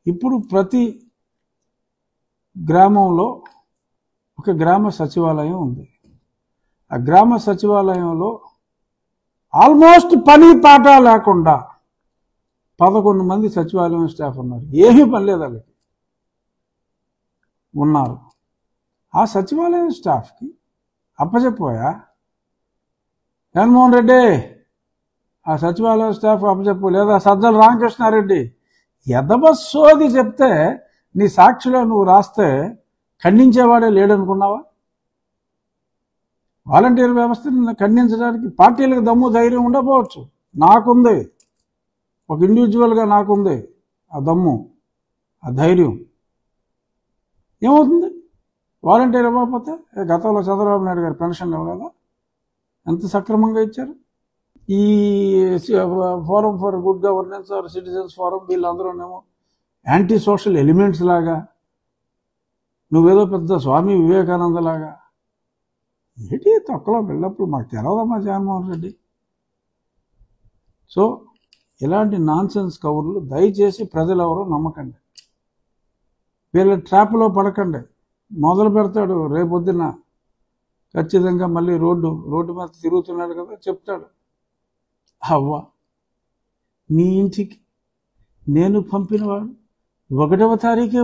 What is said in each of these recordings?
ఇప్పుడు ప్రతి గ్రామంలో ఒక గ్రామ సచివాలయం ఉంది. ఆ గ్రామ సచివాలయంలో ఆల్మోస్ట్ పని పాట లేకుండా 11 మంది సచివాలయం స్టాఫ్ ఉన్నారు. ఏమీ పని లేదు వాళ్ళకి ఉన్నారు. ఆ సచివాలయం స్టాఫ్కి అప్పచెప్పోయా జగన్మోహన్ రెడ్డి, ఆ సచివాలయం స్టాఫ్ అప్పచెప్పు, లేదా సజ్జల రామకృష్ణారెడ్డి ఎదబస్సోది చెప్తే నీ సాక్షిలో నువ్వు రాస్తే ఖండించేవాడే లేడనుకున్నావా? వాలంటీర్ వ్యవస్థను ఖండించడానికి పార్టీలకు దమ్ము ధైర్యం ఉండకపోవచ్చు, నాకుంది. ఒక ఇండివిజువల్గా నాకుంది ఆ దమ్ము, ఆ ధైర్యం. ఏమవుతుంది? వాలంటీర్ ఇవ్వకపోతే గతంలో చంద్రబాబు నాయుడు గారు పెన్షన్ ఇవ్వలేదా? ఎంత సక్రమంగా ఇచ్చారు. ఈ forum for good governance or citizens forum వీళ్ళందరూనేమో యాంటీ సోషల్ ఎలిమెంట్స్ లాగా, నువ్వేదో పెద్ద స్వామి వివేకానంద లాగా. ఏంటి తొక్కలో వెళ్ళినప్పుడు మాకు తెలవదమ్మా జగన్మోహన్ రెడ్డి. సో ఇలాంటి నాన్సెన్స్ కవర్లు దయచేసి ప్రజలెవరూ నమ్మకండి, వీళ్ళ ట్రాప్లో పడకండి. మొదలు పెడతాడు రేపొద్దున ఖచ్చితంగా మళ్ళీ రోడ్డు మీద తిరుగుతున్నాడు కదా, చెప్తాడు, అవ్వ నీ ఇంటికి నేను పంపినవాడు 1వ తారీఖే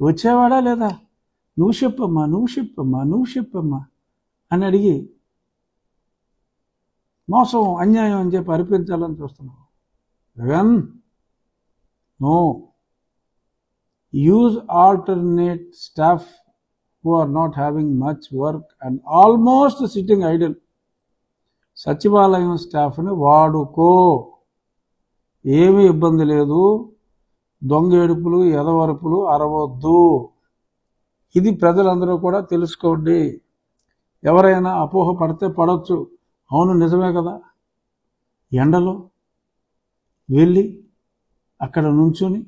వచ్చేవాడా లేదా? నువ్వు చెప్పమ్మా అని అడిగి మోసం అన్యాయం అని చెప్పి అరిపించాలని చూస్తున్నావు. Jagan, no, use alternate staff who are not having much work and almost sitting idle. సచివాలయం స్టాఫ్ని వాడుకో, ఏమీ ఇబ్బంది లేదు. దొంగ ఏడుపులు ఎదవరుపులు అరవద్దు. ఇది ప్రజలందరూ కూడా తెలుసుకోండి. ఎవరైనా అపోహ పడితే పడవచ్చు, అవును నిజమే కదా. ఎండలో వెళ్ళి అక్కడ నుంచుని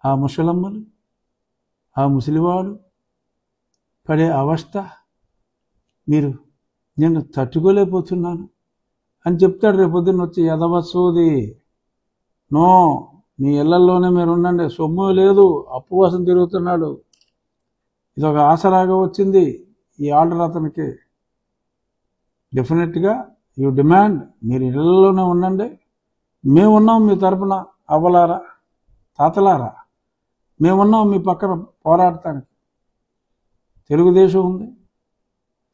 ఆ ముసలమ్మలు ఆ ముసలివాడు పడే అవస్థ నేను తట్టుకోలేకపోతున్నాను అని చెప్తాడు. రేపొద్దున్న వచ్చి ఎదవసోది. నో, మీ ఇళ్లల్లోనే మీరు ఉండండి, సొమ్ము లేదు, అప్పు కోసం తిరుగుతున్నాడు. ఇదొక ఆసరాగా వచ్చింది ఈ ఆర్డర్ అతనికి. డెఫినెట్గా యూ డిమాండ్, మీరు ఇళ్లలోనే ఉండండి, మేమున్నాం మీ తరపున, అవ్వలారా తాతలారా, మేమున్నాం మీ పక్కన పోరాడటానికి. తెలుగుదేశం ఉంది,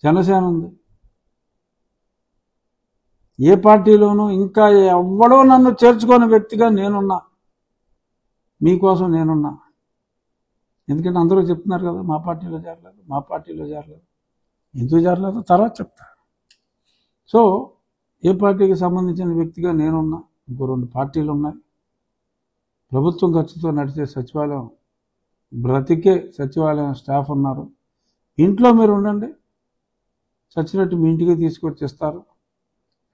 జనసేన ఉంది. ఏ పార్టీలోనూ ఇంకా ఎవ్వడో నన్ను చేర్చుకోని వ్యక్తిగా నేనున్నా, మీకోసం నేనున్నా. ఎందుకంటే అందరూ చెప్తున్నారు కదా మా పార్టీలో చేరలేదు. ఎందుకు చేరలేదు తర్వాత చెప్తా. సో ఏ పార్టీకి సంబంధించిన వ్యక్తిగా నేనున్నా. ఇంకో 2 పార్టీలు ఉన్నాయి. ప్రభుత్వం ఖర్చుతో నడిచే సచివాలయం, బ్రతికే సచివాలయం స్టాఫ్ ఉన్నారు. ఇంట్లో మీరు ఉండండి, చచ్చినట్టు మీ ఇంటికి తీసుకొచ్చిస్తారు.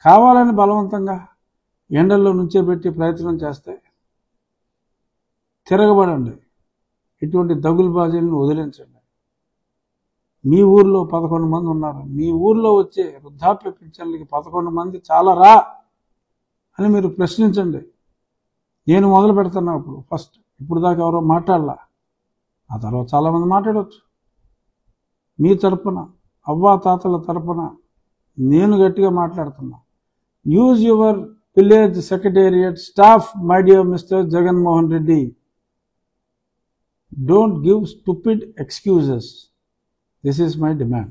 కావాలని బలవంతంగా ఎండల్లో నుంచే పెట్టి ప్రయత్నం చేస్తే తిరగబడండి. ఇటువంటి దగులుబాజీలను వదిలించండి. మీ ఊర్లో 11 మంది ఉన్నారు. మీ ఊర్లో వచ్చే వృద్ధాప్య పింఛన్లకి 11 మంది చాలా రా అని మీరు ప్రశ్నించండి. నేను మొదలు పెడుతున్నా ఫస్ట్. ఇప్పుడు దాకా ఎవరో మాట్లాడలా, ఆ తర్వాత చాలామంది మాట్లాడవచ్చు. మీ తరపున, అవ్వా తాతల తరపున నేను గట్టిగా మాట్లాడుతున్నా. Use your village secretariat staff, my dear mister Jaganmohan Reddy. Don't give stupid excuses. This is my demand.